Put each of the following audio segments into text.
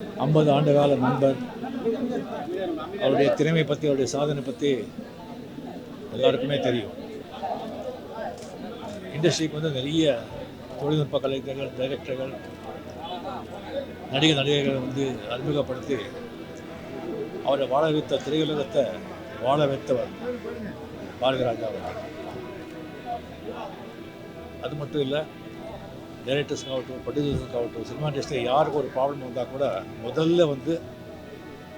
50 ஆண்டுகால நண்பர். அவருடைய திறமை பற்றி, அவருடைய சாதனை பற்றி எல்லாருக்குமே தெரியும். இண்டஸ்ட்ரிக்கு வந்து நிறைய தொழில்நுட்ப கலைஞர்கள், டைரக்டர்கள், நடிகர்களை வந்து அறிமுகப்படுத்தி அவரை வாழ வைத்த திரையுலகத்தை வாழ வைத்தவர் பாரதிராஜா அவர்கள். அது மட்டும் இல்லை, டைரக்டர்ஸ்க்காகட்டும், ப்ரொடியூசர்ஸ்க்காகட்டும், சினிமா இண்டஸ்ட்ரியில் யாருக்கு ஒரு ப்ராப்ளம் வந்தால் கூட முதல்ல வந்து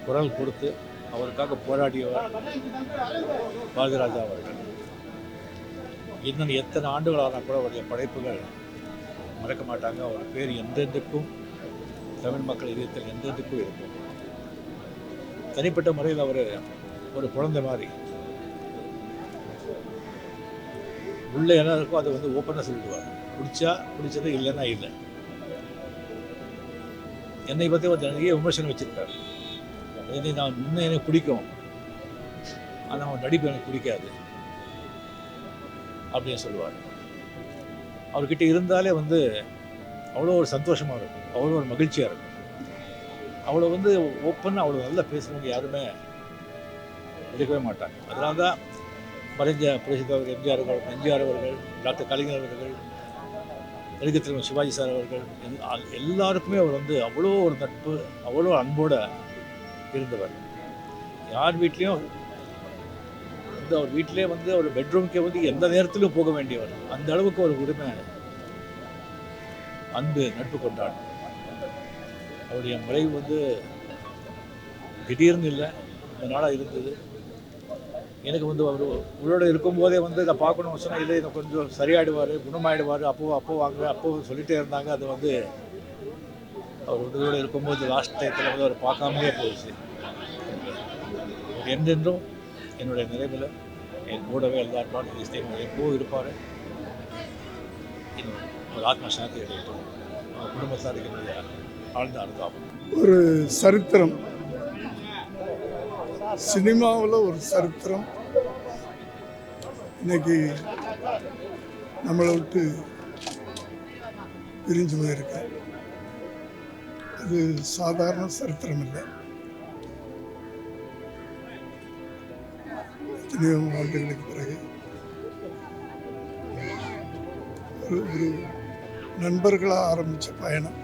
குரல் கொடுத்து அவருக்காக போராடியவர் பாரதிராஜா அவர்கள். இன்னும் எத்தனை ஆண்டுகள் ஆனால் கூட அவருடைய படைப்புகள் மறக்க மாட்டாங்க. அவர் பேர் என்றென்றுக்கும் தமிழ் மக்கள் இதயத்தில் என்றென்றுக்கும் இருக்கும். தனிப்பட்ட முறையில் அவர் ஒரு குழந்தை மாதிரி உள்ளே என்ன இருக்கோ அதை வந்து ஓப்பனாக சொல்லிடுவார். பிடிச்சது, இல்லைன்னா இல்லை. என்னை பற்றி ஒரு நிறைய விமர்சனம் வச்சுருக்காரு. நான் இன்னும் எனக்கு பிடிக்கும், ஆனால் அவன் நடிப்பு எனக்கு பிடிக்காது அப்படின்னு சொல்லுவார். அவர்கிட்ட இருந்தாலே வந்து அவ்வளோ ஒரு சந்தோஷமாக இருக்கும், அவ்வளோ ஒரு மகிழ்ச்சியாக இருக்கும். அவ்வளோ வந்து ஓப்பனாக அவ்வளோ நல்லா பேசுகிறவங்க யாருமே எடுக்கவே மாட்டாங்க. அதனால தான் மறைஞ்ச புரட்சித்தலைவர் எம்ஜிஆர் அவர்கள், டாக்டர் கலைஞர் அவர்கள், நடிகர் திரு சிவாஜி சார் அவர்கள் எல்லாருக்குமே அவர் வந்து அவ்வளோ ஒரு நட்பு, அவ்வளோ அன்போடு இருந்தவர். யார் வீட்லேயும் வந்து அவர் வீட்டிலே வந்து அவர் பெட்ரூம்க்கே வந்து எந்த நேரத்திலும் போக வேண்டியவர். அந்த அளவுக்கு ஒரு உரிமை, அன்பு, நட்பு கொண்டாடு. அவருடைய மறைவு வந்து திடீர்னு இல்லை, இந்த நாளாக இருந்தது. எனக்கு வந்து அவர் உங்களோட இருக்கும்போதே வந்து இதை பார்க்கணும்னு சொன்னால் இல்லை, இதை கொஞ்சம் சரியாயிடுவார், குணமாயிடுவார், அப்போ வாங்க, அப்போ சொல்லிகிட்டே இருந்தாங்க. அது வந்து அவர் உங்களோட இருக்கும்போது லாஸ்ட் டயத்தில் வந்து அவர் பார்க்காமலே போயிடுச்சு. என்றென்றும் என்னுடைய நிறைவில் என் கூடவே எல்லாரும் எப்போது இருப்பார். இன்னும் ஒரு ஆத்ம சாந்தி அடையட்டும். குடும்பத்தாருக்கு என்னுடைய ஆழ்ந்த அனுதாபம். ஒரு சரித்திரம், சினிமாவில் ஒரு சரித்திரம் இன்னைக்கு நம்மளை விட்டு பிரிஞ்சு போயிருக்கு. அது சாதாரண சரித்திரம் இல்லை. எத்தனையோ ஆண்டுகளுக்கு பிறகு ஒரு நண்பர்களாக ஆரம்பித்த பயணம்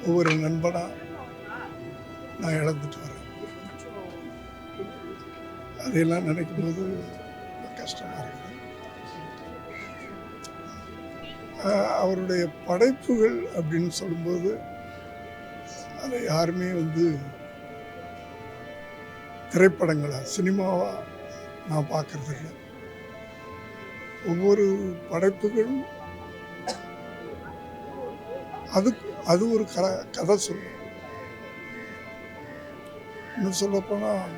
ஒவ்வொரு நண்பனாக நான் இழந்துட்டு வரேன். அதையெல்லாம் நினைக்கும் போது கஷ்டமாக இருக்குது. அவருடைய படைப்புகள் அப்படின்னு சொல்லும்போது அதை யாருமே வந்து திரைப்படங்களா, சினிமாவா நான் பார்க்கறது இல்லை. ஒவ்வொரு படைப்புகளும் அது ஒரு கதை சொல்லும். இன்னும் சொல்லப்போனால்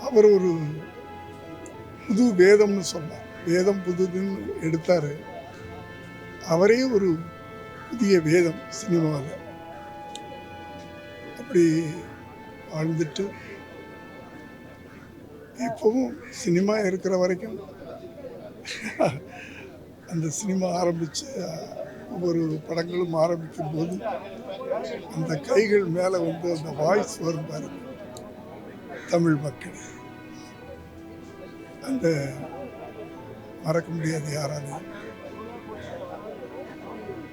அவர் ஒரு புது வேதம்னு சொன்னார். வேதம் புதுதுன்னு எடுத்தார். அவரே ஒரு புதிய வேதம் சினிமாவில். அப்படி வாழ்ந்துட்டு இப்போவும் சினிமா இருக்கிற வரைக்கும் அந்த சினிமா ஆரம்பித்து ஒவ்வொரு படங்களும் ஆரம்பிக்கும் போது அந்த கைகள் மேலே வந்து அந்த வாய்ஸ் வரும் பாருங்க, தமிழ் மக்கள், அந்த மறக்க முடியாது யாராலையும்.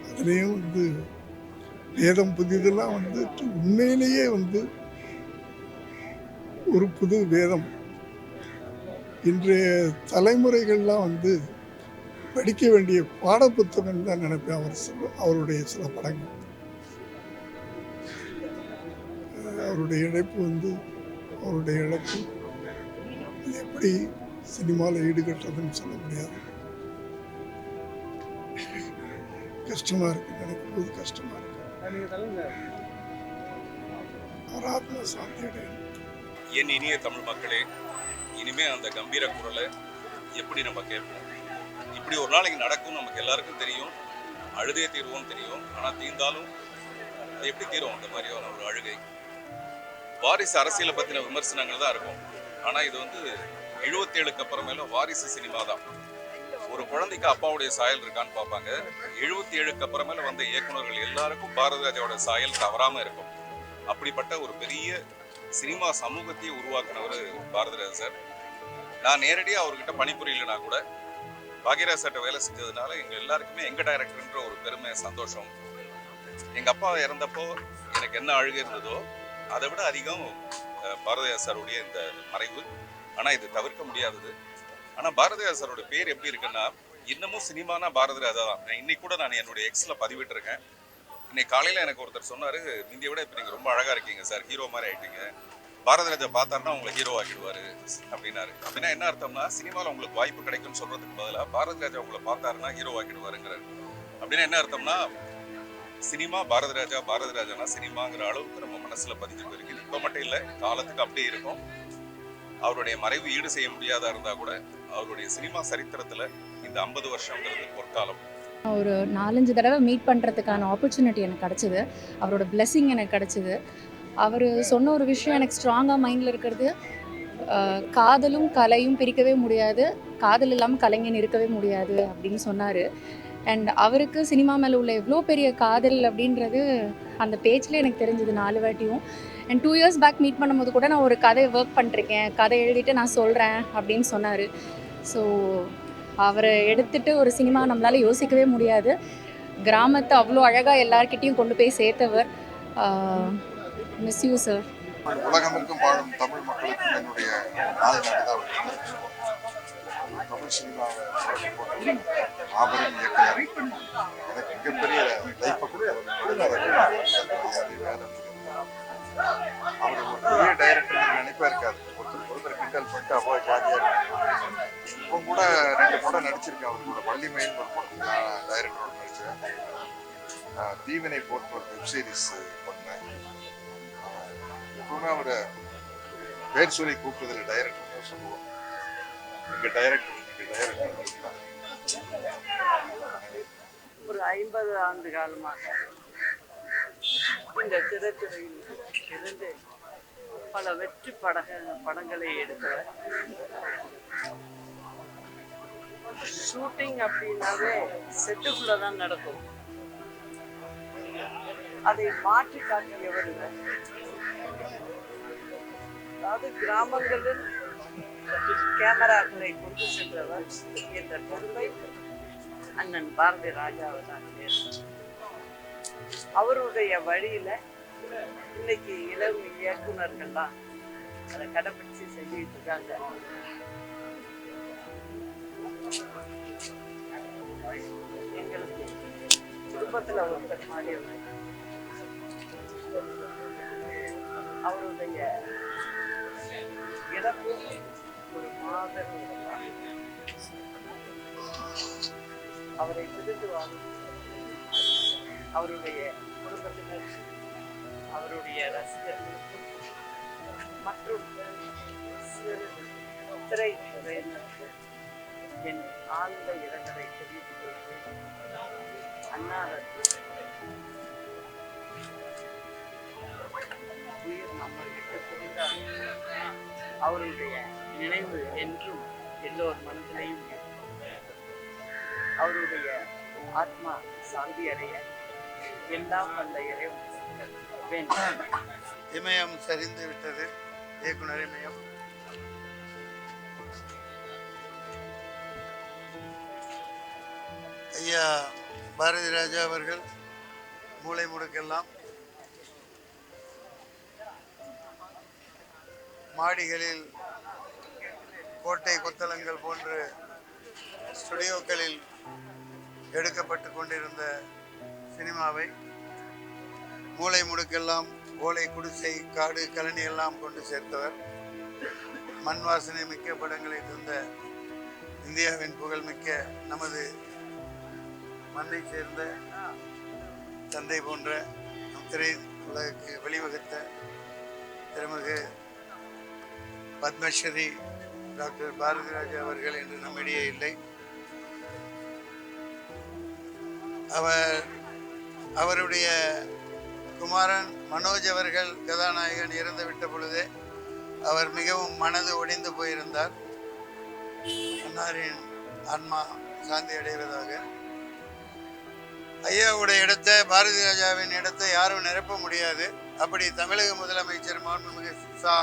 அதுலேயும் வந்து வேதம் புதிதெல்லாம் வந்து உண்மையிலேயே வந்து ஒரு புது வேதம். இன்றைய தலைமுறைகள்லாம் வந்து படிக்க வேண்டிய பாடப்புத்தகம் தான் நினைப்பேன். அவருடைய சில படங்கள், அவருடைய இழப்பு வந்து அவருடைய இழப்பு எப்படி சினிமாவில் ஈடுகட்டுறதுன்னு சொல்ல முடியாது. கஷ்டமா இருக்கு, நினைக்கும் போது கஷ்டமா இருக்கு. அவர் ஆத்ம சாந்தி அடையணும். என் இனிய தமிழ் மக்களே, இனிமே அந்த கம்பீர குரலை எப்படி நம்ம கேட்போம்? இப்படி ஒரு நாளைக்கு நடக்கும், நமக்கு எல்லாருக்கும் தெரியும். அழுதே தீர்வோம் தெரியும். ஆனால் தீர்ந்தாலும் அது எப்படி தீரும்? அந்த மாதிரியான ஒரு அழுகை. வாரிசு அரசியலை பற்றின விமர்சனங்கள் தான் இருக்கும். ஆனால் இது வந்து 77க்கு அப்புறமேலும் வாரிசு சினிமா தான். ஒரு குழந்தைக்கு அப்பாவுடைய சாயல் இருக்கான்னு பார்ப்பாங்க. 77க்கு அப்புறமேல வந்த இயக்குனர்கள் எல்லாருக்கும் பாரதி ராஜாவோட சாயல் தவறாம இருக்கும். அப்படிப்பட்ட ஒரு பெரிய சினிமா சமூகத்தையே உருவாக்குனவர் பாரதி ராஜா சார். நான் நேரடியாக அவர்கிட்ட பணிபுரியலைனா கூட பாக்யராஜ் சார்ட்ட வேலை செஞ்சதுனால எங்க எல்லாருக்குமே எங்க டைரக்டர்ன்ற ஒரு பெருமை, சந்தோஷம். எங்க அப்பா இறந்தப்போ எனக்கு என்ன அழுகை இருந்ததோ அதை விட அதிகம் பாரதிராஜா சாருடைய இந்த மறைவு. ஆனா இது தவிர்க்க முடியாதது. ஆனா பாரதிராஜா சாரோட பேர் எப்படி இருக்குன்னா, இன்னமும் சினிமானா பாரதி ராஜா தான். இன்னைக்கு கூட நான் என்னுடைய எக்ஸ்ல பதிவிட்டிருக்கேன். இன்னைக்கு காலையில எனக்கு ஒருத்தர் சொன்னாரு, முந்தைய விட இப்ப நீங்க ரொம்ப அழகா இருக்கீங்க சார், ஹீரோ மாதிரி ஆயிட்டீங்க, பாரதி ராஜா பார்த்தாருன்னா உங்களை ஹீரோ ஆக்கிடுவாரு அப்படின்னாரு. அப்படின்னா என்ன அர்த்தம்னா, சினிமாவில் உங்களுக்கு வாய்ப்பு கிடைக்கும்னு சொல்றதுக்கு பதிலாக பாரதி ராஜா உங்களை பார்த்தாருன்னா ஹீரோ ஆக்கிடுவாருங்கிறாரு. அப்படின்னா என்ன அர்த்தம்னா, சினிமா பாரதி ராஜானா சினிமாங்கிற அளவுக்கு நம்ம மனசுல பதிஞ்சு போயிருக்குது. இப்ப மட்டும் இல்லை, காலத்துக்கு அப்படியே இருக்கும். அவருடைய மறைவு ஈடு செய்ய முடியாதா இருந்தா கூட அவருடைய சினிமா சரித்திரத்துல இந்த 50 வருஷங்கிறது பொற்காலம். ஒரு 4-5 தடவை மீட் பண்ணுறதுக்கான ஆப்பர்ச்சுனிட்டி எனக்கு கிடச்சிது. அவரோட பிளெஸ்ஸிங் எனக்கு கிடச்சிது. அவர் சொன்ன ஒரு விஷயம் எனக்கு ஸ்ட்ராங்காக மைண்டில் இருக்கிறது, காதலும் கலையும் பிரிக்கவே முடியாது, காதல் இல்லாமல் கலைஞன் இருக்கவே முடியாது அப்படின்னு சொன்னார். அண்ட் அவருக்கு சினிமா மேலே உள்ள எவ்வளோ பெரிய காதல் அப்படின்றது அந்த பேச்சில் எனக்கு தெரிஞ்சது 4 வாட்டியும். அண்ட் 2 இயர்ஸ் பேக் மீட் பண்ணும்போது கூட நான் ஒரு கதை ஒர்க் பண்ணிருக்கேன், கதை எழுதிட்டு நான் சொல்கிறேன் அப்படின்னு சொன்னார். ஸோ அவரை எடுத்துகிட்டு ஒரு சினிமா நம்மளால் யோசிக்கவே முடியாது. கிராமத்தை அவ்வளோ அழகாக எல்லார்கிட்டையும் கொண்டு போய் சேர்த்தவர். Miss you sir. உலகமெங்கும் வாழும் தமிழ் மக்களுக்கும் என்னுடைய நாள் தமிழ் சினிமாவை மாபெரும் இயக்குனர், எனக்கு மிகப்பெரிய லைஃப்பை அவர் ஒரு பெரிய டைரக்டர் நினைப்பா இருக்காரு. ஒருத்தர் கிண்டல் பண்ணிட்டு அப்போ ஜாலியாக இப்போ கூட 2 படம் நடிச்சிருக்கேன். அவர் கூட வள்ளிமயில் ஒரு படத்துக்கு நான் டைரக்டரோட நடிச்சேன். தீவினை போட்டு ஒரு வெப் சீரிஸ் பண்ணேன். எப்பவுமே அவரை பேர் சொல்லி கூப்பிடுறதுல டைரக்டர் சொல்லுவோம். எங்க டைரக்டர் ஒரு 50 ஆண்டு காலமாக இந்த திரைத்துறையில் இருந்து பல வெற்றி படங்களை எடுத்தவர். ஷூட்டிங் அப்படின்னாவே செட்டுக்குள்ள தான் நடக்கும். அதை மாற்றி காட்டியவர். அதாவது கிராமங்களில் கேமராக்களை கொண்டு சென்றவர் என்ற பெருமை அண்ணன் பாரதி ராஜாவை தான். அவருடைய வழியில இன்னைக்கு இளம் இயக்குனர்கள்லாம் அதை கடைபிடிச்சு செஞ்சுட்டு இருக்காங்க. எங்களுக்கு குடும்பத்துல ஒருத்தர் மாதிரி அவருடைய இழப்பு ஒரு மாபெரும். அவரை பிரிந்து வாழும் அவருடைய குடும்பத்தினர், அவருடைய ரசிகர்களுக்கும் மற்றும் திரைத்துறையினருக்கு என் ஆழ்ந்த இரங்கலை தெரிவித்துக் கொள்கிறேன். அன்னாரது உயிர் நம்மை விட்டு பிரிந்தார். அவருடைய நினைவு என்றும் எல்லோர் மனதிலையும் அவருடைய ஆத்மா சாந்தி அடைய எல்லாம் வந்த இறைவன் வேண்டும். இமயம் சரிந்து விட்டது. இயக்குனர் இமயம் ஐயா பாரதி ராஜா அவர்கள் மூளை முடுக்கெல்லாம் மாடிகளில், கோட்டை கொத்தளங்கள் போன்ற ஸ்டுடியோக்களில் எடுக்கப்பட்டு கொண்டிருந்த சினிமாவை மூளை முடுக்கெல்லாம் ஓலை, குடிசை, காடு, கழனி எல்லாம் கொண்டு சேர்த்தவர். மண் வாசனை மிக்க படங்களை தந்த இந்தியாவின் புகழ்மிக்க நமது மண்ணை சேர்ந்த தந்தை போன்ற நம் திரை உலகுக்கு வழிவகுத்த திருமிகு பத்மஸ்ரீ டாக்டர் பாரதி ராஜா அவர்கள் என்று நம்மிடையே இல்லை. அவருடைய குமாரன் மனோஜ் அவர்கள் கதாநாயகன் இறந்துவிட்ட பொழுதே அவர் மிகவும் மனது ஒடிந்து போயிருந்தார். அன்னாரின் ஆன்மா சாந்தி அடைவதாக. ஐயாவுடைய இடத்தை, பாரதி ராஜாவின் இடத்தை யாரும் நிரப்ப முடியாது. அப்படி தமிழக முதலமைச்சர் மாண்புமிகு சா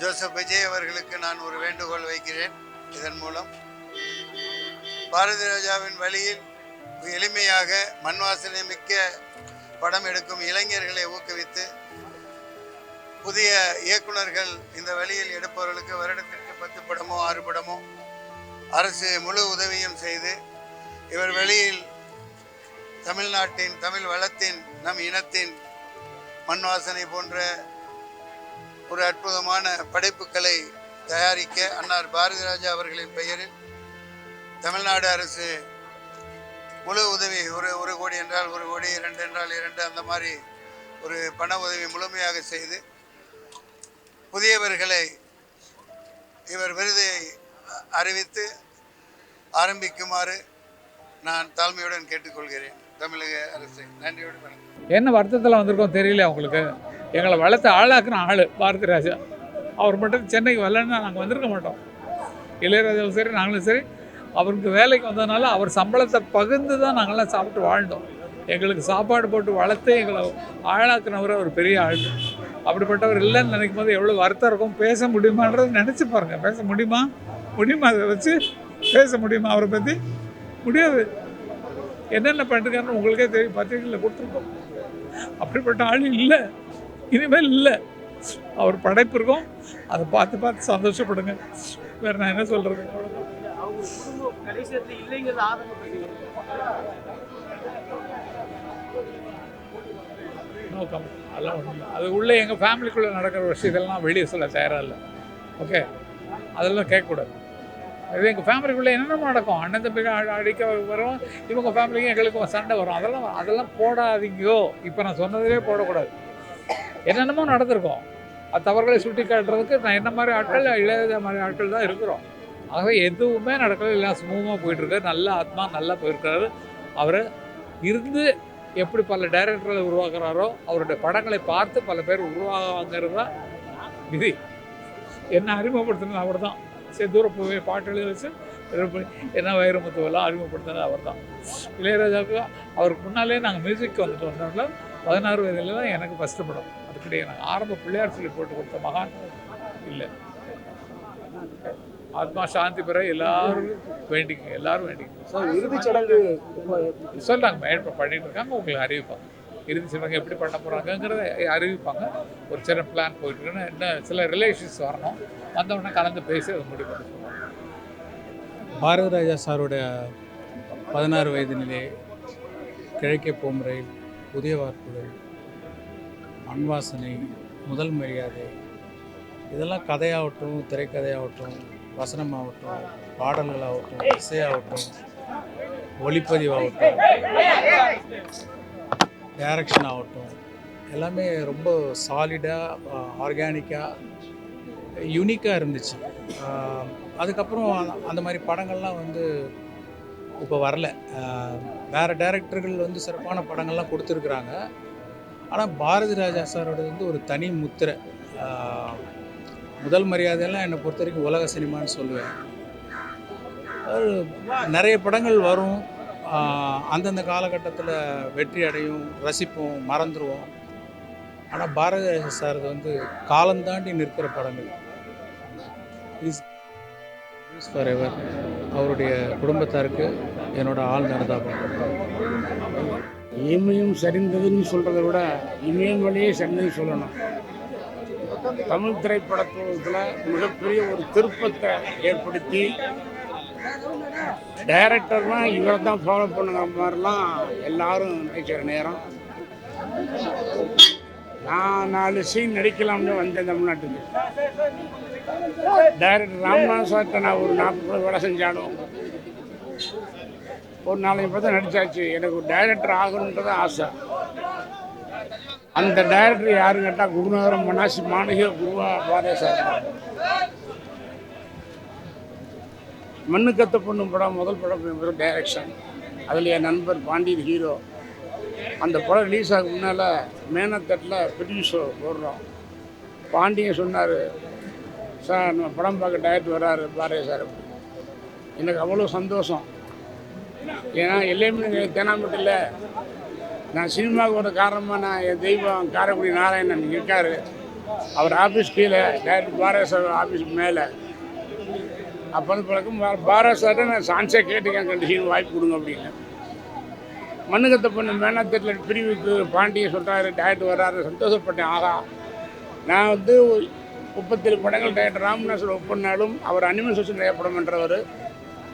ஜோசப் விஜய் அவர்களுக்கு நான் ஒரு வேண்டுகோள் வைக்கிறேன். இதன் மூலம் பாரதி ராஜாவின் வழியில் எளிமையாக மண் வாசனை மிக்க படம் எடுக்கும் இளைஞர்களை ஊக்குவித்து புதிய இயக்குனர்கள் இந்த வழியில் எடுப்பவர்களுக்கு வருடத்திற்கு 10 படமோ 6 படமோ அரசு முழு உதவியும் செய்து இவர் வழியில் தமிழ்நாட்டின், தமிழ் வளத்தின், நம் இனத்தின் மண் வாசனை போன்ற ஒரு அற்புதமான படைப்புகளை தயாரிக்க அன்னார் பாரதி ராஜா அவர்களின் பெயரில் தமிழ்நாடு அரசு முழு உதவி, ஒரு கோடி என்றால் 1 கோடி, 2 என்றால் 2, அந்த மாதிரி ஒரு பண உதவி முழுமையாக செய்து புதியவர்களை இவர் விருதை அறிவித்து ஆரம்பிக்குமாறு நான் தாழ்மையுடன் கேட்டுக்கொள்கிறேன் தமிழக அரசை. நன்றியோடு வணக்கம். என்ன வருத்தத்தில் வந்திருக்கோம் தெரியல அவங்களுக்கு. எங்களை வளர்த்து ஆளாக்குன ஆள் பாரதி ராஜா. அவர் மட்டும் சென்னைக்கு வரலன்னா நாங்கள் வந்திருக்க மாட்டோம். இளையராஜாவும் சரி, நாங்களும் சரி, அவருக்கு வேலைக்கு வந்ததுனால அவர் சம்பளத்தை பகிர்ந்து தான் நாங்கள்லாம் சாப்பிட்டு வாழ்ந்தோம். எங்களுக்கு சாப்பாடு போட்டு வளர்த்து எங்களை ஆளாக்குனவர் ஒரு பெரிய ஆள். அப்படிப்பட்டவர் இல்லைன்னு நினைக்கும் போது எவ்வளோ வருத்தம் இருக்கும். பேச முடியுமான்றதை நினச்சி பாருங்கள். பேச முடியுமா? அதை வச்சு பேச முடியுமா? அவரை பற்றி முடியாது. என்னென்ன பண்ணிருக்காருன்னு உங்களுக்கே தெரியும், பத்திரிகையில் கொடுத்துருக்கோம். அப்படிப்பட்ட ஆள் இல்லை, இனிமேல் இல்லை. அவர் படைப்பு இருக்கும், அதை பார்த்து சந்தோஷப்படுங்க. வேறு நான் என்ன சொல்கிறது? நோக்கம் அதெல்லாம் ஒன்றும் இல்லை. அது உள்ளே எங்கள் ஃபேமிலிக்குள்ளே நடக்கிற விஷயத்தெல்லாம் வெளியே சொல்ல தயாராக இல்லை. ஓகே, அதெல்லாம் கேட்கக்கூடாது. அது எங்கள் ஃபேமிலிக்குள்ளே என்னென்ன நடக்கும். அண்ணன் தம்பிக்கு அடிக்க வரும், இவங்க ஃபேமிலிக்கும் எங்களுக்கும் சண்டை வரும். அதெல்லாம் போடாதீங்கோ. இப்போ நான் சொன்னதே போடக்கூடாது. என்னென்னமோ நடந்திருக்கோம். அது தவறுகளை சுட்டி காட்டுறதுக்கு நான் என்ன மாதிரி ஆட்கள், இளையராஜா மாதிரி ஆட்கள் தான் இருக்கிறோம். ஆகவே எதுவுமே நடக்கல, எல்லாம் ஸ்மூமாக போயிட்டுருக்காரு. நல்ல ஆத்மா, நல்லா போயிருக்காரு. அவர் இருந்து எப்படி பல டைரக்டர்களை உருவாக்குறாரோ, அவருடைய படங்களை பார்த்து பல பேர் உருவாங்கிறது தான் விதி. என்ன அறிமுகப்படுத்தினது அவர் தான். தூர போய் பாட்டு எழுதி வச்சு என்ன வைரமுத்துவெல்லாம் அறிமுகப்படுத்தினது அவர் தான். இளையராஜாவுக்கு அவருக்கு முன்னாலே நாங்கள் மியூசிக் வந்துட்டு வந்தோம்ல. 16 வயதில் தான் எனக்கு ஃபஸ்ட்டு படம். அதுக்கிட்டே நாங்கள் ஆரம்ப பிள்ளையார் சொல்லி போட்டு கொடுத்த மகான் இல்லை. ஆத்மா சாந்தி பெற எல்லாரும் வேண்டிங்க, எல்லாரும் வேண்டிங்க. இறுதிச் சடங்கு சொல்கிறாங்க, இப்போ பண்ணிட்டு இருக்காங்க. உங்களுக்கு அறிவிப்பாங்க. இறுதி சடங்கு எப்படி பண்ண போகிறாங்கங்கிறத அறிவிப்பாங்க. ஒரு சின்ன பிளான் போயிட்டுருக்குன்னு, இன்னும் சில ரிலேஷன்ஸ் வரணும். வந்தவுடனே கலந்து பேசி அதை முடிவு பண்ண சொல்லுவாங்க. பாரதி ராஜா சாருடைய 16 வயதினிலே, கிழக்கே போம் ரயில், புதிய வார்ப்புகள், மண் வாசனை, முதல் மரியாதை, இதெல்லாம் கதையாகட்டும், திரைக்கதையாகட்டும், வசனமாகட்டும், பாடல்களாகட்டும், இசையாகட்டும், ஒளிப்பதிவாகட்டும், டைரக்ஷன் ஆகட்டும், எல்லாமே ரொம்ப சாலிடாக, ஆர்கானிக்காக, யூனிக்காக இருந்துச்சு. அதுக்கப்புறம் அந்த மாதிரி படங்கள்லாம் வந்து இப்போ வரல. வேறு டைரக்டர்கள் வந்து சிறப்பான படங்கள்லாம் கொடுத்துருக்குறாங்க. ஆனால் பாரதி ராஜா சாரோட வந்து ஒரு தனி முத்திரை. முதல் மரியாதையெல்லாம் என்னை பொறுத்த வரைக்கும் உலக சினிமான்னு சொல்லுவேன். நிறைய படங்கள் வரும், அந்தந்த காலகட்டத்தில் வெற்றி அடையும், ரசிப்போம், மறந்துடுவோம். ஆனால் பாரதி ராஜா சார் வந்து காலந்தாண்டி நிற்கிற படங்கள். Is for ever. அவருடைய குடும்பத்தாருக்கு என்னோட ஆழ்ந்த அனுதாபம். இமையும் சரிந்ததுன்னு சொல்கிறத விட இமயம் வழியே சரிந்ததுன்னு சொல்லணும். தமிழ் திரைப்படத்தில் மிகப்பெரிய ஒரு திருப்பத்தை ஏற்படுத்தி, டைரக்டர்னால் இவரை தான் ஃபாலோ பண்ணுங்கிற மாதிரிலாம் எல்லாரும் நினைக்கிற நேரம். நான் 4 சீன் நடிக்கலாம்னு வந்தேன் தமிழ்நாட்டுக்கு. டைரக்டர் ராமநாதன் சார்கிட்ட நான் ஒரு 40 வேலை செஞ்சாலும் ஒரு 4 படம் நடித்தாச்சு. எனக்கு ஒரு டைரக்டர் ஆகணுன்றது ஆசை. அந்த டைரக்டர் யாருன்னு கேட்டால் குருநகரம் மனாசி மாணவிய குருவா பாரதி சார். மண்ணு கத்த பொண்ணு படம் முதல் படம் டைரக்ஷன். அதில் என் நண்பர் பாண்டியன் ஹீரோ. அந்த படம் ரிலீஸ் ஆக முன்னால் மேனத்தட்டில் ப்ரொடியூசர் போடுறோம். பாண்டியன் சொன்னார், சார் நம்ம படம் பார்க்க டைரக்டர் வர்றாரு பாரதி சார். எனக்கு அவ்வளோ சந்தோஷம். ஏன்னா எல்லையுமே தேனாம்பட்டில் நான் சினிமாவுக்கு ஒரு காரணமாக நான் என் தெய்வம் காரைக்குடி நாராயணன் இருக்கார். அவர் ஆஃபீஸ் கீழே டைரக்டர் பாரதிசார் ஆஃபீஸ் மேலே. அப்போ வந்து பழக்கம் பாரதிசார்ட்ட நான் சான்ஸே கேட்டுக்கேன், கண்டிஷன் வாய்ப்பு கொடுங்க அப்படின்னு. மண்ணுக்கத்தை பொண்ணு மேனாத்தட்டில் பிரிவுக்கு பாண்டியை சொல்கிறாரு, டைரக்டர் வர்றாரு, சந்தோஷப்பட்டேன். ஆகா, நான் வந்து 37 படங்கள் டைரக்டர் ராமநாசர் ஒப்பனாலும் அவர் அனிமேஷன் படம் பண்ணுறவர்.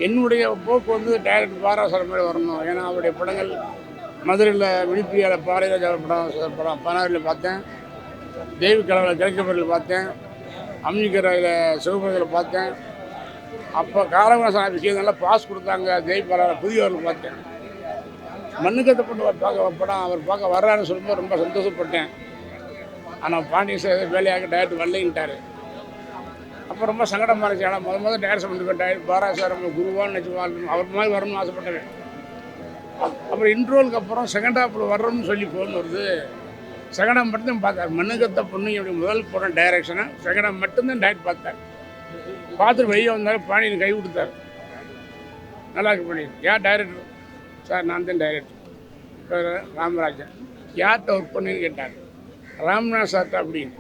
என்னுடைய போக்கு வந்து டைரக்டர் பாராசார் மாதிரி வரணும். ஏன்னா அவருடைய படங்கள் மதுரையில் விழிப்பிரியால் பாரதிராஜா படம் 16 பார்த்தேன், தேவி கலவில் கிழக்கப்பரில் பார்த்தேன், அம்மிக்கரையில் சிவபுரத்தில் பார்த்தேன். அப்போ காரவாசன் ஆஃபீஸ்க்கு நல்லா பாஸ் கொடுத்தாங்க. தேவி பாலாவில் புதியவர்கள் பார்த்தேன். மண்ணுக்கத்தை பொண்ணு பார்க்க படம் அவர் பார்க்க வர்றாருன்னு சொல்லும்போது ரொம்ப சந்தோஷப்பட்டேன். ஆனால் பாண்டிய சார் வேலையாக டைரக்டர் வரலைன்ட்டார். அப்போ ரொம்ப சங்கடமாக இருந்துச்சு. ஆனால் முதல் டைரக்ஷன் பண்ணிருக்கேன். டைரக்டர் பாரதி சார் நம்ம குருவான்னு நினச்சி அவர் மாதிரி வரணும்னு ஆசைப்பட்டேன். அப்புறம் இன்ட்ரோலுக்கு அப்புறம் செகண்ட் ஹாஃபில் வர்றோம்னு சொல்லி ஃபோன் வருது. செகண்ட் ஹாஃப் மட்டும்தான் பார்த்தார். மண்ணுக்கத்தை பொண்ணு எப்படி முதல் படம் டைரக்ஷனை செகண்ட் ஹாஃப் மட்டும்தான் டைரக்ட் பார்த்தார். பார்த்துட்டு வெளியே வந்தாலும் பாண்டியன் கை கொடுத்தார். நல்லா இருக்கு பாண்டியன். யார் டைரக்டர்? சார் நான் தான் டைரக்டர் ராமராஜன். யார்கிட்ட ஒர்க் பண்ணுன்னு கேட்டார். ராம்நாத் சார்ட்ட அப்படின்னு.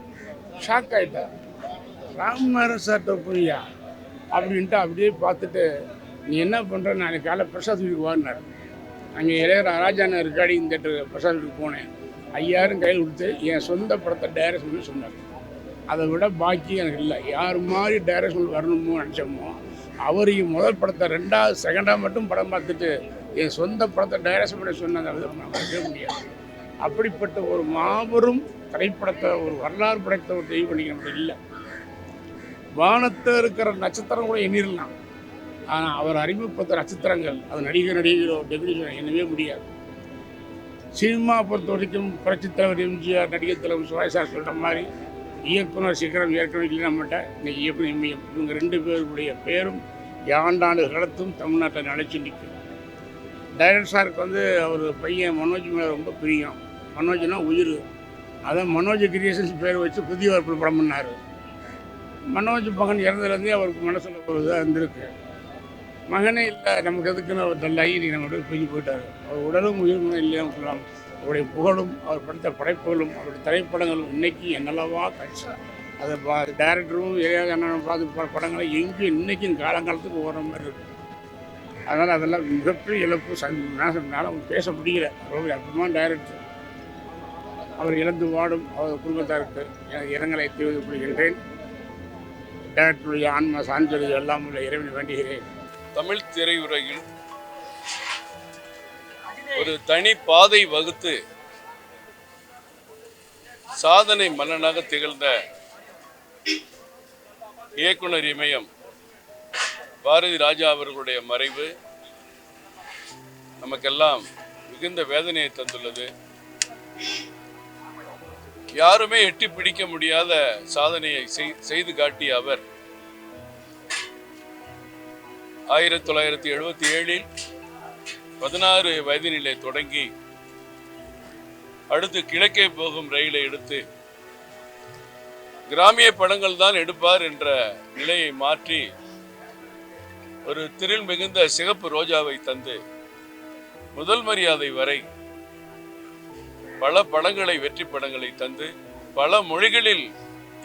ஷாக் ஆகிட்டார். ராமநாதன் சார்ட்ட போய்யா அப்படின்ட்டு அப்படியே பார்த்துட்டு, நீ என்ன பண்ணுற, நாளைக்கு காலை பிரசாத் வீட்டுக்கு வாங்கினார். அங்கே ராஜான ரெக்கார்டிங் தேட்டர் பிரசாத் வீட்டுக்கு போனேன். 5000 கையில் கொடுத்து என் சொந்த படத்தை டைரக்ஷன் சொன்னார். அதை விட பாக்கி எனக்கு இல்லை. யார் மாதிரி டைரக்ஷன் வரணுமோ நினச்சோமோ அவரையும் முதல் படத்தை செகண்டாக மட்டும் படம் பார்த்துட்டு என் சொந்த படத்தை டைரக்ஷன் பண்ண சொன்னதை மறக்கவே முடியாது. அப்படிப்பட்ட ஒரு மாபெரும் திரைப்படத்தை, ஒரு வரலாறு படைத்த ஒரு தெய்வம் பண்ணிக்க இல்லை. வானத்தை இருக்கிற நட்சத்திரம் கூட எண்ணிடலாம். ஆனால் அவர் அறிமுகப்படுத்த நட்சத்திரங்கள், அது நடிகரோ டெபினிஷன் எண்ணவே முடியாது. சினிமா பொறுத்த வரைக்கும் புரட்சித் தலைவர் எம்ஜிஆர், நடிகர் தலைவர் சுரேஷ் சார் சொல்கிற மாதிரி இயக்குனர் சிகரம் ஏற்கனவே இல்லை நம்மகிட்ட. இன்னைக்கு இயக்குனர் இவங்க 2 பேருடைய பேரும் ஆண்டாண்டு காலத்தும் தமிழ்நாட்டில் நிலைச்சி நிற்கும். டைரக்டர் சாருக்கு வந்து அவர் பையன் மனோஜ் மேலே ரொம்ப பிரியம். மனோஜ்னா உயிர். அதான் மனோஜ் கிரியேஷன்ஸ் பேர் வச்சு புதிய ஒரு படம் பண்ணார். மனோஜ் மகன் இறந்ததுலேருந்தே அவருக்கு மனசில் ஒரு இதாக இருந்திருக்கு. மகனே இல்லை நமக்கு எதுக்குன்னு அவர் டல்லாகி நீங்கள் நம்ம பிரிஞ்சு போயிட்டார். அவர் உடலும் உயிர்மனும் இல்லைன்னு சொல்லலாம். அவருடைய புகழும் அவர் படுத்த படைப்புகளும் அவருடைய திரைப்படங்களும் இன்னைக்கு என்னெல்லவா காட்சி. அதை டைரக்டரும் அண்ணன் பார்த்து படங்களை எங்கேயும் இன்றைக்கும் காலங்காலத்துக்கு ஓடுற மாதிரி இருக்குது. அதனால் அதெல்லாம் மிகப்பெரிய இழப்பு. நாசம் பேச முடியல. ரொம்ப அற்புதமான டைரக்டர். அவர் இழந்து வாடும் அவர் குடும்பத்தாருக்கு இரங்கலை தெரிவிக்கப்படுகின்றேன். டைரக்டருடைய ஆன்மா சாஞ்சலி எல்லாம் உள்ள இறைவனை வேண்டுகிறேன். தமிழ் திரையுறையில் ஒரு தனி பாதை வகுத்து சாதனை மன்னனாக திகழ்ந்த இயக்குனர் இமயம் பாரதி ராஜா அவர்களுடைய மறைவு நமக்கெல்லாம் மிகுந்த வேதனையை தந்துள்ளது. யாருமே எட்டி பிடிக்க முடியாத சாதனையை செய்து காட்டிய அவர் 1977 16 வயதினிலே தொடங்கி அடுத்து கிழக்கே போகும் ரயிலை எடுத்து கிராமிய படங்கள் தான் எடுப்பார் என்ற நிலையை மாற்றி ஒரு திரில் மிகுந்த சிகப்பு ரோஜாவை தந்து முதல் மரியாதை வரை பல படங்களை, வெற்றி படங்களை தந்து பல மொழிகளில்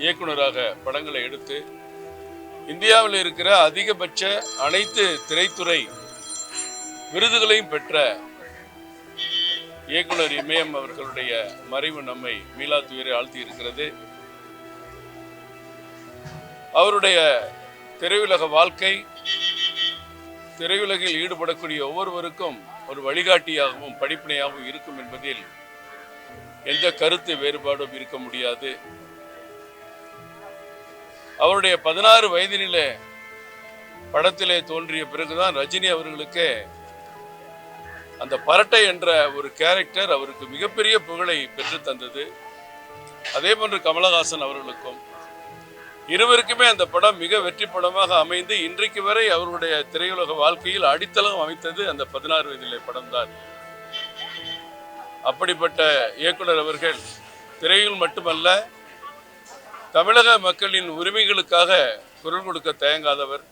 இயக்குனராக படங்களை எடுத்து இந்தியாவில் இருக்கிற அதிகபட்ச அனைத்து திரைத்துறை விருதுகளையும் பெற்ற இயக்குனர் இமயம் அவர்களுடைய மறைவு நம்மை மீளா துயரை ஆழ்த்தி இருக்கிறது. அவருடைய திரையுலக வாழ்க்கை திரையுலகில் ஈடுபடக்கூடிய ஒவ்வொருவருக்கும் ஒரு வழிகாட்டியாகவும் படிப்பினையாகவும் இருக்கும் என்பதில் எந்த கருத்து வேறுபாடும் இருக்க முடியாது. அவருடைய 16 வயதினிலே படத்திலே தோன்றிய பிறகுதான் ரஜினி அவர்களுக்கு அந்த பரட்டை என்ற ஒரு கேரக்டர் அவருக்கு மிகப்பெரிய புகழை பெற்று தந்தது. அதே போன்று கமலஹாசன் அவர்களுக்கும் இருவருக்குமே அந்த படம் மிக வெற்றி படமாக அமைந்து இன்றைக்கு வரை அவருடைய திரையுலக வாழ்க்கையில் அடித்தளம் அமைத்தது அந்த 16 வயதிலே படம்தான். அப்படிப்பட்ட இயக்குனர் அவர்கள் திரையில் மட்டுமல்ல தமிழக மக்களின் உரிமைகளுக்காக குரல் கொடுக்க தயங்காதவர்.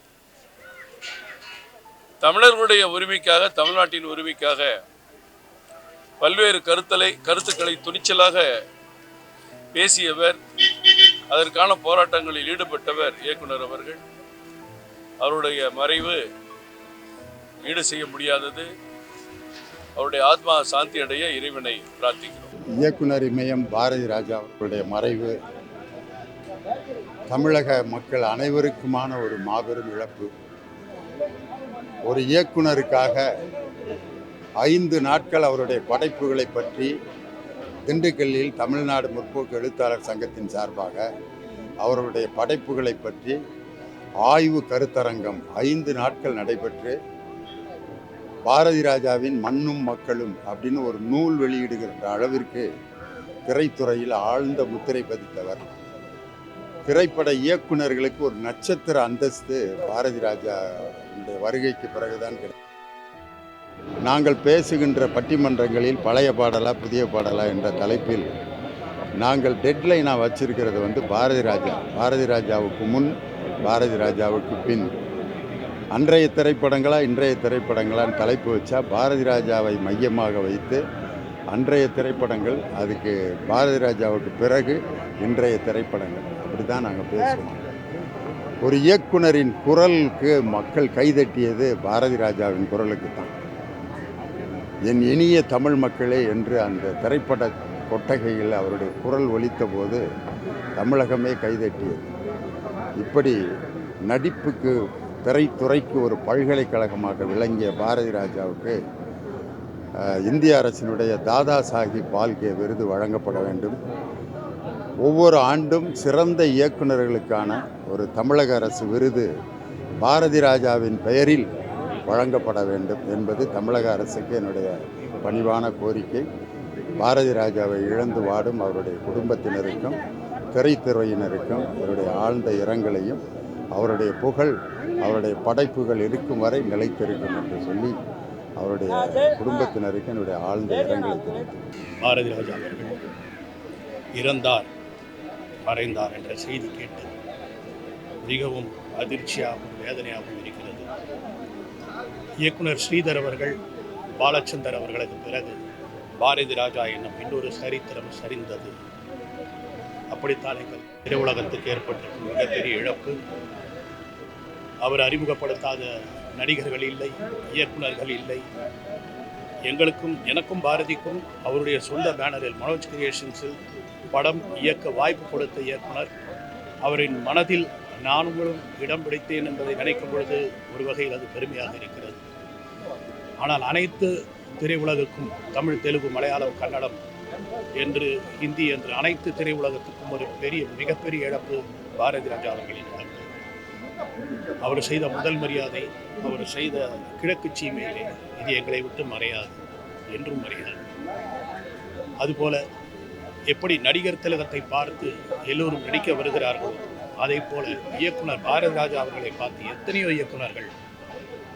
தமிழர்களுடைய உரிமைக்காக, தமிழ்நாட்டின் உரிமைக்காக பல்வேறு கருத்துக்களை துணிச்சலாக பேசியவர், அதற்கான போராட்டங்களில் ஈடுபட்டவர் இயக்குனர் அவர்கள். அவருடைய மறைவு ஈடு செய்ய முடியாதது. அவருடைய ஆத்மா சாந்தி அடைய இறைவனை பிரார்த்திக்கிறோம். இயக்குனர் இமயம் பாரதி ராஜா அவர்களுடைய மறைவு தமிழக மக்கள் அனைவருக்குமான ஒரு மாபெரும் இழப்பு. ஒரு இயக்குனருக்காக 5 நாட்கள் அவருடைய படைப்புகளை பற்றி திண்டுக்கல்லில் தமிழ்நாடு முற்போக்கு எழுத்தாளர் சங்கத்தின் சார்பாக அவருடைய படைப்புகளை பற்றி ஆய்வு கருத்தரங்கம் 5 நாட்கள் நடைபெற்று பாரதி ராஜாவின் மண்ணும் மக்களும் அப்படின்னு ஒரு நூல் வெளியிடுகிற அளவிற்கு திரைத்துறையில் ஆழ்ந்த முத்திரை பதித்தவர். திரைப்பட இயக்குநர்களுக்கு ஒரு நட்சத்திர அந்தஸ்து பாரதி ராஜாவுடைய வருகைக்கு பிறகுதான் கிடைக்கும். நாங்கள் பேசுகின்ற பட்டிமன்றங்களில் பழைய பாடலா புதிய பாடலா என்ற தலைப்பில் நாங்கள் டெட்லைனாக வச்சிருக்கிறது பாரதி ராஜாவுக்கு முன், பாரதி ராஜாவுக்கு பின். அன்றைய திரைப்படங்களா இன்றைய திரைப்படங்களான்னு தலைப்பு வச்சா பாரதி ராஜாவை மையமாக வைத்து அன்றைய திரைப்படங்கள், அதுக்கு பாரதி ராஜாவுக்கு பிறகு இன்றைய திரைப்படங்கள், அப்படி தான் நாங்கள் பேசுவோம். ஒரு இயக்குனரின் குரலுக்கு மக்கள் கைதட்டியது பாரதி ராஜாவின் குரலுக்கு தான். என் இனிய தமிழ் மக்களே என்று அந்த திரைப்பட கொட்டகையில் அவருடைய குரல் ஒலித்த போது தமிழகமே கைதட்டியது. இப்படி நடிப்புக்கு, திரைத்துறைக்கு ஒரு பல்கலைக்கழகமாக விளங்கிய பாரதி ராஜாவுக்கு இந்திய அரசினுடைய தாதா சாஹிப் பால்கே விருது வழங்கப்பட வேண்டும். ஒவ்வொரு ஆண்டும் சிறந்த இயக்குநர்களுக்கான ஒரு தமிழக அரசு விருது பாரதி ராஜாவின் பெயரில் வழங்கப்பட வேண்டும் என்பது தமிழக அரசுக்கு என்னுடைய பணிவான கோரிக்கை. பாரதி ராஜாவை இழந்து வாடும் அவருடைய குடும்பத்தினருக்கும் திரைத்துறையினருக்கும் அவருடைய ஆழ்ந்த இரங்கலையும், அவருடைய புகழ், அவருடைய படைப்புகள் இருக்கும் வரை நிலைத்திருக்கும் என்று சொல்லி அவருடைய குடும்பத்தினருக்கு என்னுடைய ஆழ்ந்த இரங்கலை தெரிவித்தேன். பாரதி ராஜா அவர்கள் இறந்தார், மறைந்தார் என்ற செய்தி கேட்டு மிகவும் அதிர்ச்சியாகவும் வேதனையாகவும் இருக்கிறது. இயக்குனர் ஸ்ரீதர் அவர்கள், பாலச்சந்தர் அவர்களது பிறகு பாரதி ராஜா என்னும் இன்னொரு சரித்திரம் சரிந்தது. அப்படித்தான் எங்கள் திரையுலகத்துக்கு ஏற்பட்டிருக்கும் மிகப்பெரிய இழப்பு. அவர் அறிமுகப்படுத்தாத நடிகர்கள் இல்லை, இயக்குநர்கள் இல்லை. எனக்கும் பாரதிக்கும் அவருடைய சொந்த பேனரில் மனோஜ் கிரியேஷன்ஸில் படம் இயக்க வாய்ப்பு கொடுத்த இயக்குனர், அவரின் மனதில் நானும் இடம் பிடித்தேன் என்பதை நினைக்கும் பொழுது ஒரு வகையில் அது பெருமையாக இருக்கிறது. ஆனால் அனைத்து திரையுலகுக்கும், தமிழ், தெலுங்கு, மலையாளம், கன்னடம் என்று ஹிந்தி என்று அனைத்து திரையுலகத்துக்கும் ஒரு மிகப்பெரிய இழப்பு பாரதி ராஜா அவர்களின் இழப்பு. அவர் செய்த முதல் மரியாதை, அவர் செய்த கிழக்கு சீமையிலே இது எங்களை விட்டு மறையாது, என்றும் மறையாது. அதுபோல எப்படி நடிகர் திலகத்தை பார்த்து எல்லோரும் நடிக்க வருகிறார்களோ, அதே போல இயக்குனர் பாரதி ராஜா அவர்களை பார்த்து எத்தனையோ இயக்குனர்கள்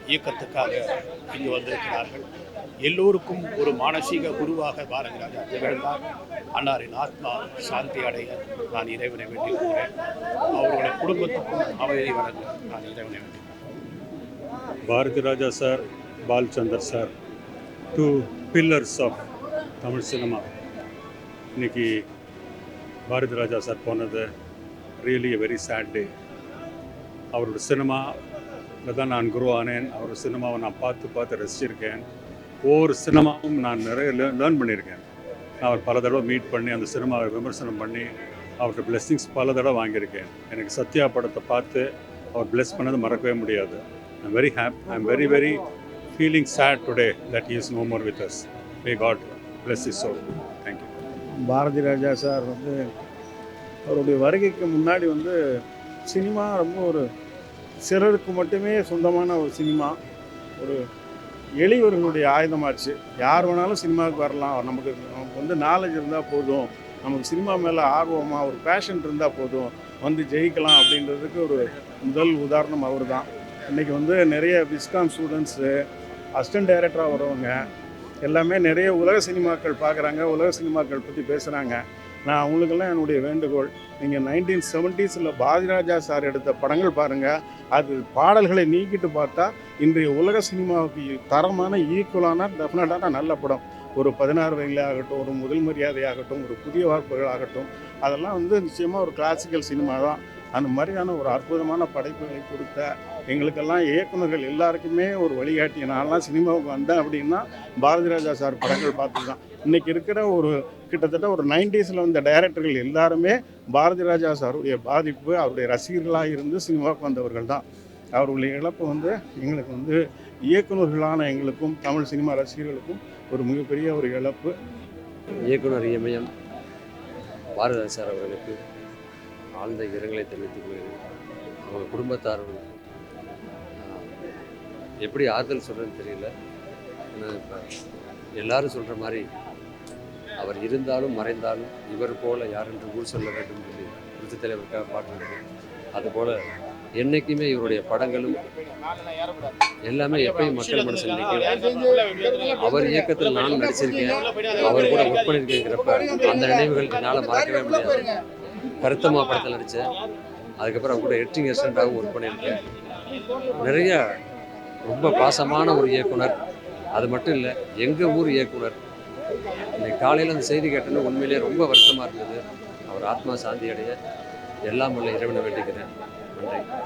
இயக்கத்துக்காக இங்கு வந்திருக்கிறார்கள். எல்லோருக்கும் ஒரு மானசீக குருவாக பாரதி ராஜா திகழ்ந்தார். அன்னாரின் ஆத்மா சாந்தி அடைய நான் இறைவனை வேண்டிக் கொள்கிறேன். அவர்களுடைய குடும்பத்துக்கும் அமைதி வழங்க நான் இறைவனை வேண்டிக் கொள்கிறேன். Bharathi Raja sir, Balachander sir, 2 pillars of Tamil cinema. இன்னைக்கு பாரதி ராஜா சார் போனது really a very sad day. அவரோட சினிமாவில் தான் நான் குரு ஆனேன். அவரோட சினிமாவை நான் பார்த்து ரசிச்சிருக்கேன். ஒவ்வொரு சினிமாவும் நான் நிறைய லேர்ன் பண்ணியிருக்கேன். நான் அவர் பல தடவை மீட் பண்ணி அந்த சினிமாவை விமர்சனம் பண்ணி அவர்கிட்ட பிளெஸ்ஸிங்ஸ் பல தடவை வாங்கியிருக்கேன். எனக்கு சத்யா படத்தை பார்த்து அவர் பிளெஸ் பண்ணது மறக்கவே முடியாது. I'm very happy. I'm very very feeling sad today that he is no more with us. May God bless his soul. Thank you. Bharathi Raja sir அவருடைய வருகைக்கு முன்னாடி சினிமா ரொம்ப ஒரு சிலருக்கு மட்டுமே சொந்தமான ஒரு சினிமா, ஒரு எளியவர்களுடைய ஆயுதமாச்சு. யார் வேணாலும் சினிமாவுக்கு வரலாம். நமக்கு நாலேஜ் இருந்தால் போதும், நமக்கு சினிமா மேலே ஆர்வமாக ஒரு பேஷன் இருந்தால் போதும், ஜெயிக்கலாம் அப்படின்றதுக்கு ஒரு முதல் உதாரணம் அவர் தான். இன்றைக்கி நிறைய விஸ்காம் ஸ்டூடெண்ட்ஸு, அசிஸ்டன்ட் டைரக்டராக வரவங்க எல்லாமே நிறைய உலக சினிமாக்கள் பார்க்குறாங்க, உலக சினிமாக்கள் பற்றி பேசுகிறாங்க. நான் அவங்களுக்கெல்லாம் என்னுடைய வேண்டுகோள், நீங்கள் 1970s பாரதிராஜா சார் எடுத்த படங்கள் பாருங்கள். அது பாடல்களை நீக்கிட்டு பார்த்தா இன்றைய உலக சினிமாவுக்கு தரமான ஈக்குவலான டெஃபினட்டான நல்ல படம். ஒரு 16 வயதிலே ஆகட்டும், ஒரு முதல் மரியாதை ஆகட்டும், ஒரு புதிய வார்ப்புகள் ஆகட்டும், அதெல்லாம் நிச்சயமாக ஒரு கிளாசிக்கல் சினிமா தான். அந்த மாதிரியான ஒரு அற்புதமான படைப்புகளை கொடுத்த எங்களுக்கெல்லாம் இயக்குநர்கள் எல்லாருக்குமே ஒரு வழிகாட்டி. நான்லாம் சினிமாவுக்கு வந்தேன் அப்படின்னா பாரதிராஜா சார் படங்கள் பார்த்து தான். இன்றைக்கி இருக்கிற கிட்டத்தட்ட ஒரு 90s வந்த டைரக்டர்கள் எல்லாருமே பாரதிராஜா சாருடைய பாதிப்பு, அவருடைய ரசிகர்களாக இருந்து சினிமாவுக்கு வந்தவர்கள் தான். அவருடைய இழப்பு எங்களுக்கு இயக்குநர்களான எங்களுக்கும் தமிழ் சினிமா ரசிகர்களுக்கும் ஒரு மிகப்பெரிய ஒரு இழப்பு. இயக்குனர் இமயம் பாரதிராஜா சார் அவர்களுக்கு ஆழ்ந்த இரங்கலை தெரிவித்துக் கொள்கிறேன். அவங்க குடும்பத்தாரர்களுக்கு எப்படி ஆறுதல் சொல்கிறேன்னு தெரியல. ஆனால் இப்போ எல்லாரும் சொல்கிற மாதிரி அவர் இருந்தாலும் மறைந்தாலும் இவர் போல யார் என்று ஊர் சொல்ல வேண்டும் சொல்லி புரட்சி தலைவருக்காக பாடுறது. அதுபோல் என்றைக்குமே இவருடைய படங்களும் எல்லாமே எப்பயும் மக்கள் மனசில் நிற்கும். அவர் இயக்கத்தில் நானும் நடிச்சிருக்கேன், அவர் கூட ஒர்க் பண்ணியிருக்கேங்கிறப்ப அந்த நினைவுகள் என்னால் மறக்கவே முடியாது. கருத்தம்மா படத்தில் நடித்தேன், அதுக்கப்புறம் அவங்க கூட எடிட்டிங் அசிஸ்டண்ட்டாகவும் ஒர்க் பண்ணியிருக்கேன். நிறைய ரொம்ப பாசமான ஒரு இயக்குனர். அது மட்டும் இல்லை, எங்கள் ஊர் இயக்குனர். இன்னைக்கு காலையில் அந்த செய்தி கேட்டோன்னு உண்மையிலேயே ரொம்ப வருத்தமாக இருந்தது. அவர் ஆத்மா சாந்தி அடைய எல்லாம் உள்ள இறைவனை வேண்டிக்கிறேன். நன்றி.